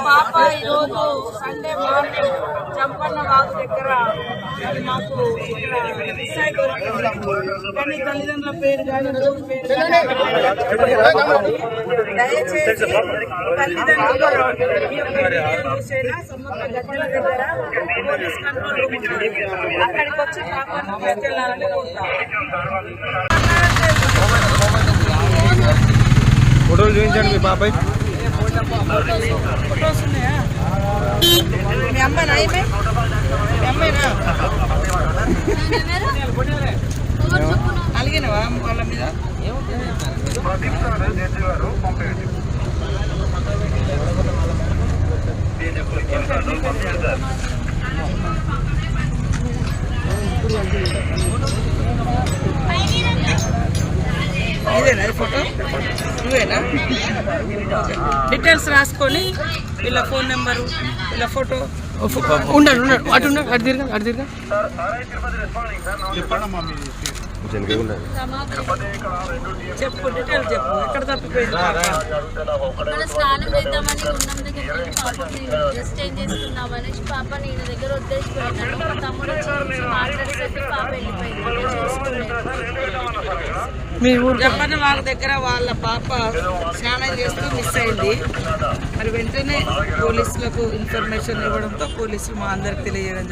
పాప ఈరోజు Sunday morning చంపన్న వాగు దగ్గర మాకు మిస్ అయిపోయింది. కానీ తల్లిదండ్రుల పేరు కానీ దయచేసి తల్లిదండ్రులు సముద్ర గద్దెల దగ్గర పోలీస్ కంట్రోల్ రూమ్ అక్కడికి వచ్చి పాపను తీసుకెళ్లాలని కోరుతాం. ఫోటోలు చూపించండి మీ బాబాయ్. ఫొటోస్ ఉన్నాయా? మీ అమ్మాయినా మీ అమ్మాయినా అలిగినవా వాళ్ళ మీద? ఇదేనా ఫోటో? నువ్వేనా? డీటెయిల్స్ రాసుకొని వీళ్ళ ఫోన్ నెంబరు వీళ్ళ ఫోటో ఉండండి అటు తిరగా చెప్పు, డీటెయిల్స్ చెప్పు. ఎక్కడ తప్పిపోయింది? స్నానం చేద్దామని గుండం దగ్గర పాపని డ్రెస్ చేంజ్ చేసుకుందామని పాప నేను దగ్గర వదిలేసిపోయినాను. మా తమ్ముడు వచ్చి మాట్లాడేసరికి పాప వెళ్ళిపోయింది. జంపన్న వాళ్ళ దగ్గర వాళ్ళ పాప స్నానం చేస్తూ మిస్ అయింది. మరి వెంటనే పోలీసులకు ఇన్ఫర్మేషన్ ఇవ్వడంతో పోలీసులు మా అందరికి తెలియజేయడం